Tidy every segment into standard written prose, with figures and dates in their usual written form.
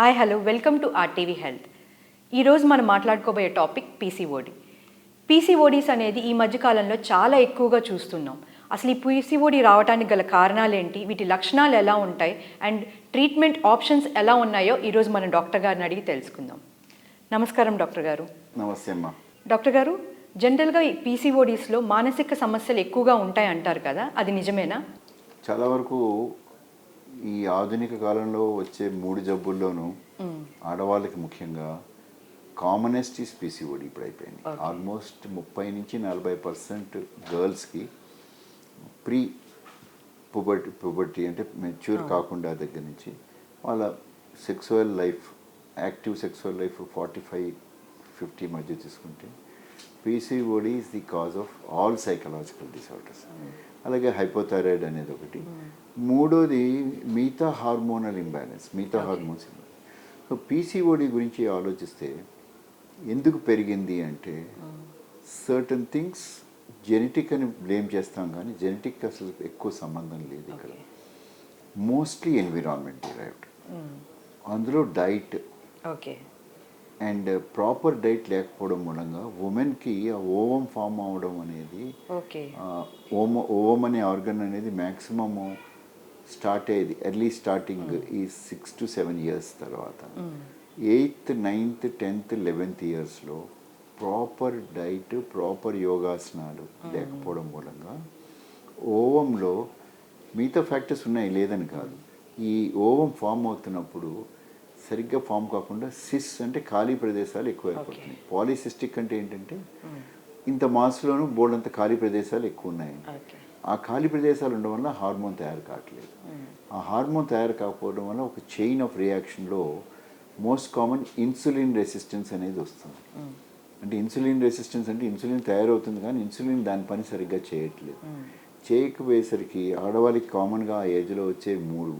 Hi hello welcome to RTV health. ఈరోజు మనం మాట్లాడుకోబోయే topic PCOD. PCODs అనేది ఈ మధ్యకాలంలో చాలా ఎక్కువగా చూస్తున్నాం. అసలు ఈ పీసీఓడి రావడానికి గల కారణాలు ఏంటి, వీటి లక్షణాలు ఎలా ఉంటాయి అండ్ ట్రీట్మెంట్ ఆప్షన్స్ ఎలా ఉన్నాయో ఈరోజు మనం డాక్టర్ గారిని అడిగి తెలుసుకుందాం. నమస్కారం డాక్టర్ గారు. నమస్తే అమ్మా. డాక్టర్ గారు, జనరల్గా ఈ పీసీఓడీస్లో మానసిక సమస్యలు ఎక్కువగా ఉంటాయి అంటారు కదా, అది నిజమేనా? చాలా వరకు ఈ ఆధునిక కాలంలో వచ్చే 3 జబ్బుల్లోనూ ఆడవాళ్ళకి ముఖ్యంగా కామనెస్ట్ ఈస్ పీసీఓడి ఇప్పుడు అయిపోయింది. ఆల్మోస్ట్ 30-40% గర్ల్స్కి ప్రీ పుబర్టీ అంటే మెచ్యూర్ కాకుండా దగ్గర నుంచి వాళ్ళ sexual life, active sexual life 45-50 మధ్య తీసుకుంటే PCOD is the cause of all psychological disorders. అలాగే హైపోథైరాయిడ్ అనేది ఒకటి. మూడోది మిగతా హార్మోనల్ ఇంబ్యాలెన్స్, మిగతా హార్మోన్స్ ఇంబ్యాలెన్స్. సో పీసీఓడి గురించి ఆలోచిస్తే ఎందుకు పెరిగింది అంటే సర్టన్ థింగ్స్ జెనెటిక్ అని బ్లేమ్ చేస్తాం, కానీ జెనెటిక్ అసలు ఎక్కువ సంబంధం లేదు ఇక్కడ. Mostly environment derived. అందులో డైట్ అండ్ ప్రాపర్ డైట్ లేకపోవడం మూలంగా ఉమెన్కి ఆ ఓవం ఫామ్ అవడం అనేది, ఓవం అనే ఆర్గన్ అనేది మ్యాక్సిమము స్టార్ట్ అయ్యేది ఎర్లీ స్టార్టింగ్ ఈ 6 to 7 years తర్వాత. 8th, 9th, 10th, 11th ఇయర్స్లో ప్రాపర్ డైట్, ప్రాపర్ యోగాసనాలు లేకపోవడం మూలంగా ఓవంలో మిగతా ఫ్యాక్టర్స్ ఉన్నాయి, లేదని కాదు. ఈ ఓవం ఫామ్ అవుతున్నప్పుడు సరిగ్గా ఫామ్ కాకుండా సిస్ అంటే ఖాళీ ప్రదేశాలు ఎక్కువ అయిపోతున్నాయి. పాలిసిస్టిక్ అంటే ఏంటంటే ఇంత మాస్లోనూ బోల్డంత ఖాళీ ప్రదేశాలు ఎక్కువ ఉన్నాయి. ఆ ఖాళీ ప్రదేశాలు ఉండడం వల్ల హార్మోన్ తయారు కావట్లేదు. ఆ హార్మోన్ తయారు కాకపోవడం వల్ల ఒక చైన్ ఆఫ్ రియాక్షన్లో మోస్ట్ కామన్ ఇన్సులిన్ రెసిస్టెన్స్ అనేది వస్తుంది. అంటే ఇన్సులిన్ రెసిస్టెన్స్ అంటే ఇన్సులిన్ తయారవుతుంది కానీ ఇన్సులిన్ దాని పని సరిగ్గా చేయట్లేదు. చేయకపోయేసరికి ఆడవాళ్ళకి కామన్గా ఆ ఏజ్లో వచ్చే 3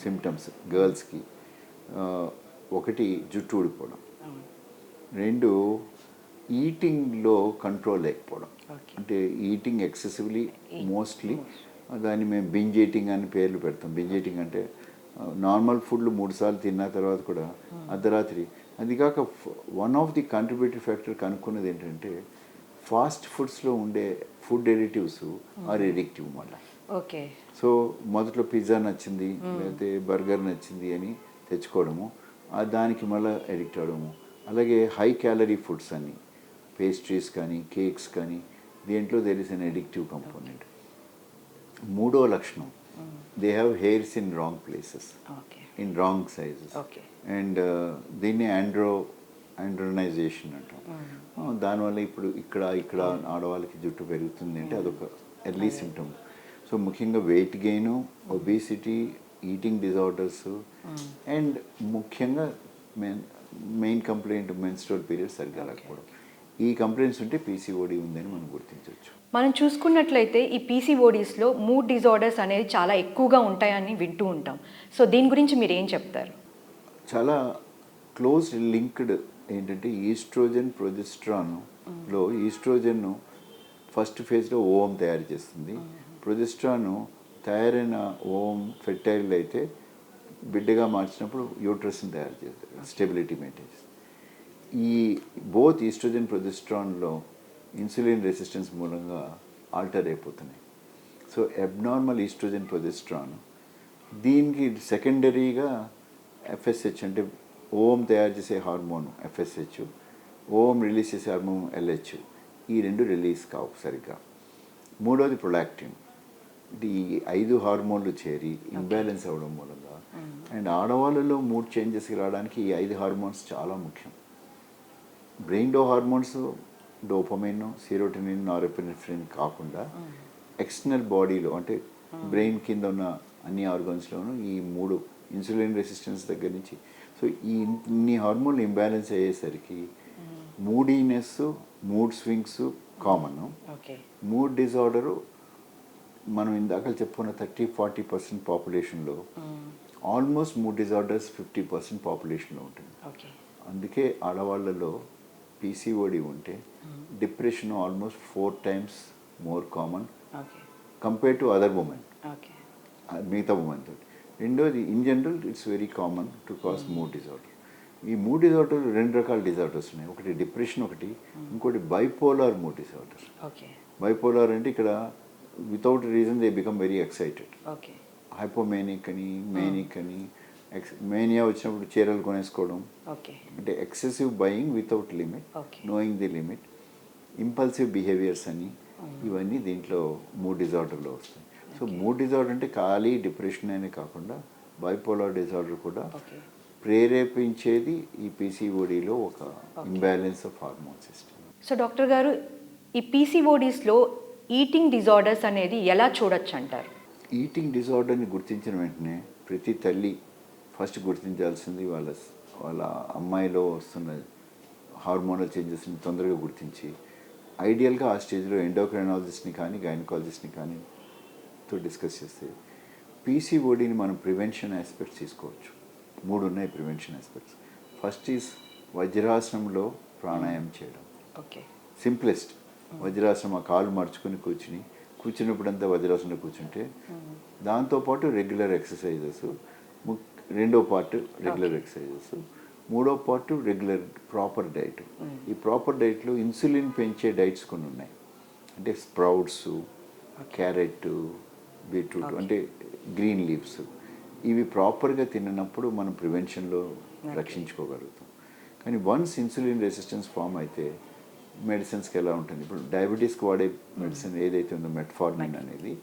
సిమ్టమ్స్ గర్ల్స్కి. ఒకటి జుట్టు ఊడిపోవడం, 2 ఈటింగ్లో కంట్రోల్ లేకపోవడం, అంటే ఈటింగ్ ఎక్సెసివ్లీ మోస్ట్లీ. దాన్ని మేము బింజ్ ఈటింగ్ అని పేర్లు పెడతాం. బింజ్ ఈటింగ్ అంటే నార్మల్ ఫుడ్లు 3 సార్లు తిన్న తర్వాత కూడా అర్ధరాత్రి. అది కాక one of the contributory factor కనుక్కున్నది ఏంటంటే ఫాస్ట్ ఫుడ్స్లో ఉండే ఫుడ్ ఎడిటివ్స్ ఆర్ ఎడిక్టివ్. మళ్ళీ సో మొదట్లో పిజ్జా నచ్చింది లేకపోతే బర్గర్ నచ్చింది అని తెచ్చుకోవడము, దానికి మళ్ళీ ఎడిక్ట్ అవ్వడము. అలాగే హై క్యాలరీ ఫుడ్స్ అన్ని, పేస్ట్రీస్ కానీ కేక్స్ కానీ, దీంట్లో there is an addictive component. మూడో లక్షణం, they have hairs in wrong places, in wrong sizes. And దీన్ని ఆండ్రోనైజేషన్ అంటాం. దానివల్ల ఇప్పుడు ఇక్కడ ఆడవాళ్ళకి జుట్టు పెరుగుతుంది అంటే అదొక ఎర్లీ సిమ్టమ్. సో ముఖ్యంగా weight gain, obesity, eating disorders and ముఖ్యంగా మెయిన్ కంప్లైంట్ మెన్స్ట్రువల్ పీరియడ్ సరిగ్గా రాకపోవడం. ఈ కంప్లైంట్స్ ఉంటే పీసీఓడి ఉందని మనం గుర్తించవచ్చు. మనం చూసుకున్నట్లయితే ఈ పీసీఓడీస్లో మూడ్ డిజార్డర్స్ అనేది చాలా ఎక్కువగా ఉంటాయని వింటూ ఉంటాం. సో దీని గురించి మీరు ఏం చెప్తారు? చాలా క్లోజ్ లింక్డ్ ఏంటంటే ఈస్ట్రోజన్ ప్రొజెస్ట్రాన్లో ఈస్ట్రోజన్ ఫస్ట్ ఫేజ్లో ఓవం తయారు చేస్తుంది. ప్రొజెస్ట్రాన్ తయారైన ఓవం ఫెర్టైల్ అయితే బిడ్డగా మార్చినప్పుడు యూట్రస్ని తయారు చేస్తారు, స్టెబిలిటీ మెయింటైన్ చేస్తారు. ఈ బోత్ ఈస్ట్రోజన్ ప్రొజెస్ట్రాన్లో ఇన్సులిన్ రెసిస్టెన్స్ మూలంగా ఆల్టర్ అయిపోతున్నాయి. సో అబ్నార్మల్ ఈస్ట్రోజన్ ప్రొజెస్ట్రాన్, దీనికి సెకండరీగా ఎఫ్ఎస్హెచ్ అంటే ఓవం తయారు చేసే హార్మోన్ ఎఫ్ఎస్హెచ్, ఓవం రిలీజ్ చేసే హార్మోన్ ఎల్హెచ్, ఈ 2 రిలీజ్ కావు సరిగ్గా. మూడోది ప్రొలాక్టిన్. ఈ 5 హార్మోన్లు చేరి ఇంబ్యాలెన్స్ అవ్వడం మూలంగా, అండ్ ఆడవాళ్ళలో మూడ్ చేంజెస్కి రావడానికి ఈ 5 హార్మోన్స్ చాలా ముఖ్యం. బ్రెయిన్లో హార్మోన్స్ డోపమైన్, సెరోటోనిన్, నారెపినెఫ్రిన్ కాకుండా ఎక్స్టర్నల్ బాడీలో అంటే బ్రెయిన్ కింద ఉన్న అన్ని ఆర్గన్స్లోనూ ఈ 3 ఇన్సులిన్ రెసిస్టెన్స్ దగ్గర నుంచి, సో ఈ ఇన్ని హార్మోన్లు ఇంబ్యాలెన్స్ అయ్యేసరికి moodiness, mood swings common. Mood disorder మనం ఇందాక చెప్పుకున్న 30-40% పాపులేషన్లో ఆల్మోస్ట్ మూడ్ డిజార్డర్స్ 50% పాపులేషన్లో ఉంటుంది. అందుకే ఆడవాళ్ళలో పీసీఓడి ఉంటే depression almost 4 times more common compare to other women, మిగతా ఉమెన్ తోటి. రెండోది in general it's very common to cause mood disorder. ఈ మూడ్ డిజార్డర్ 2 రకాల డిజార్డర్స్ ఉన్నాయి. ఒకటి డిప్రెషన్, ఒకటి ఇంకోటి bipolar mood disorder. Okay. Bipolar అంటే ఇక్కడ without reason they become very excited. Okay. హైపోమేనిక్ అని, మేనిక్ అని, మేనియా వచ్చినప్పుడు చీరలు కొనేసుకోవడం, ఓకే. అంటే excessive buying without limit, okay. Knowing the limit, impulsive behaviours అని, ఇవన్నీ దీంట్లో మూడ్ డిజార్డర్లో వస్తాయి. సో మూడ్ డిజార్డర్ అంటే ఖాళీ డిప్రెషన్ అనే కాకుండా బైపోలార్ డిజార్డర్ కూడా ఓకే. ప్రేరేపించేది ఈ పీసీఓడిలో ఒక imbalance of hormone system. So doctor గారు, ఈ పీసీఓడీస్లో ఈటింగ్ డిజార్డర్స్ అనేది ఎలా చూడొచ్చు అంటారు? ఈటింగ్ డిజార్డర్ని గుర్తించిన వెంటనే ప్రతి తల్లి ఫస్ట్ గుర్తించాల్సింది వాళ్ళ అమ్మాయిలో వస్తున్న హార్మోనల్ చేంజెస్ని తొందరగా గుర్తించి ఐడియల్గా ఆ స్టేజ్లో ఎండోక్రైనాలజిస్ట్ని కానీ గైనకాలజిస్ట్ని కానీ తో డిస్కస్ చేస్తే పీసీఓడిని మనం ప్రివెన్షన్ ఆస్పెక్ట్స్ తీసుకోవచ్చు. 3 ఉన్నాయి ప్రివెన్షన్ ఆస్పెక్ట్స్. ఫస్ట్ ఈజ్ వజ్రాసనంలో ప్రాణాయామం చేయడం. ఓకే. సింప్లెస్ట్ వజ్రాసనం, ఆ కాలు మర్చుకొని కూర్చున్నప్పుడంతా వజ్రాసనంలో కూర్చుంటే, దాంతోపాటు రెగ్యులర్ ఎక్సర్సైజెస్, రెండో పార్ట్ రెగ్యులర్ ఎక్సర్సైజెస్, మూడో పార్ట్ రెగ్యులర్ ప్రాపర్ డైట్. ఈ ప్రాపర్ డైట్లో ఇన్సులిన్ పెంచే డైట్స్ కొన్ని ఉన్నాయి. అంటే స్ప్రౌట్స్, క్యారెట్, బీట్రూట్, అంటే గ్రీన్ లీవ్స్, ఇవి ప్రాపర్గా తిన్నప్పుడు మనం ప్రివెన్షన్లో రక్షించుకోగలుగుతాం. కానీ వన్స్ ఇన్సులిన్ రెసిస్టెన్స్ ఫామ్ అయితే మెడిసిన్స్కి ఎలా ఉంటుంది, ఇప్పుడు డయాబెటీస్కి వాడే మెడిసిన్ ఏదైతే ఉందో మెట్ఫార్మిన్ అనేది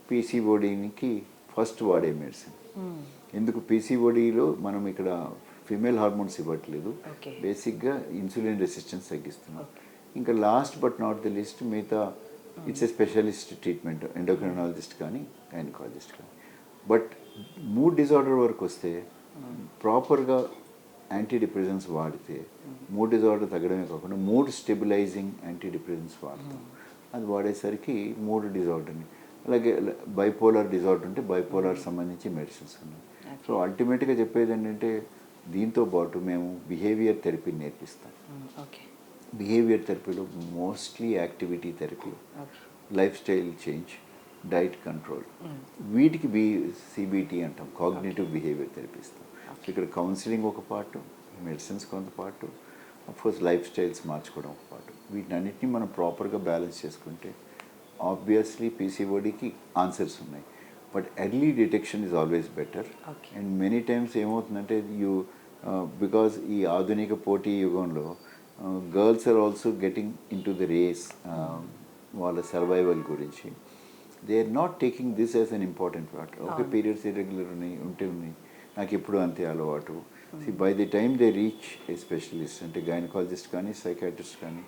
పీసీఓడికి ఫస్ట్ వాడే మెడిసిన్. ఎందుకు పీసీఓడిలో మనం ఇక్కడ ఫిమేల్ హార్మోన్స్ ఇవ్వట్లేదు, బేసిక్గా ఇన్సులిన్ రెసిస్టెన్స్ తగ్గిస్తున్నాం. ఇంకా last but not the list మిగతా it's a specialist treatment, endocrinologist కానీ గైనకాలజిస్ట్ కానీ. బట్ మూడ్ డిజార్డర్ వరకు వస్తే ప్రాపర్గా యాంటీ డిప్రెసెంట్స్ వాడితే మూడ్ డిజార్డర్ తగ్గడమే కాకుండా మూడ్ స్టెబిలైజింగ్ యాంటీ డిప్రెసెంట్స్ వాడతాం. అది వాడేసరికి మూడ్ డిజార్డర్ని, అలాగే బైపోలార్ డిజార్డర్ ఉంటే బైపోలార్ సంబంధించి మెడిసిన్స్ ఉన్నాయి. సో అల్టిమేట్గా చెప్పేది ఏంటంటే దీంతో పాటు మేము బిహేవియర్ థెరపీ నేర్పిస్తాం. బిహేవియర్ థెరపీలో mostly activity therapy, life style change, diet control, వీటికి సిబిటి అంటాం, కాగ్నిటివ్ బిహేవియర్ థెరపీ ఇస్తాం. ఇక్కడ కౌన్సిలింగ్ ఒక పార్ట్, మెడిసిన్స్ కొంత పార్ట్, అఫ్కోర్స్ లైఫ్ స్టైల్స్ మార్చుకోవడం ఒక పార్ట్. వీటన్నిటిని మనం ప్రాపర్గా బ్యాలెన్స్ చేసుకుంటే ఆబ్వియస్లీ పీసీఓడికి ఆన్సర్స్ ఉన్నాయి. But early detection is always better. And many times ఏమవుతుందంటే బికాజ్ ఈ ఆధునిక పోటీ యుగంలో girls are also getting in to the race వాళ్ళ సర్వైవల్ గురించి. They are not taking this as an important part. Okay, periods irregular ఉన్నాయి, నాకు ఎప్పుడు అంతే అలవాటు. By the time they reach a specialist, అంటే గైనకాలజిస్ట్ కానీ సైకాట్రిస్ట్ కానీ,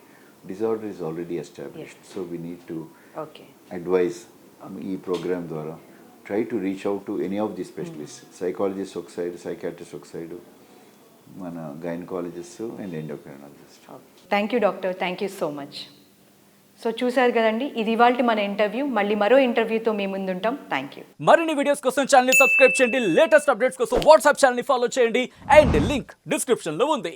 disorder is already established. So we need to advise ఈ ప్రోగ్రామ్ ద్వారా try to reach out to any of the specialist, psychologist ఒక సైడ్, సైకాట్రిస్ట్ ఒక side, మన gynaecologist and endocrinologist. Thank you doctor, thank you so much. So చూశారు కదండి, ఇది ఇవాల్టి మన ఇంటర్వ్యూ. మళ్ళీ మరో ఇంటర్వ్యూతో మీ ముందుంటాం. Thank you. మరిన్ని వీడియోస్ కోసం ఛానల్ ని సబ్స్క్రైబ్ చేయండి, లేటెస్ట్ అప్డేట్స్ కోసం వాట్సాప్ ఛానల్ ని ఫాలో చేయండి, అండ్ లింక్ డిస్క్రిప్షన్ లో ఉంది.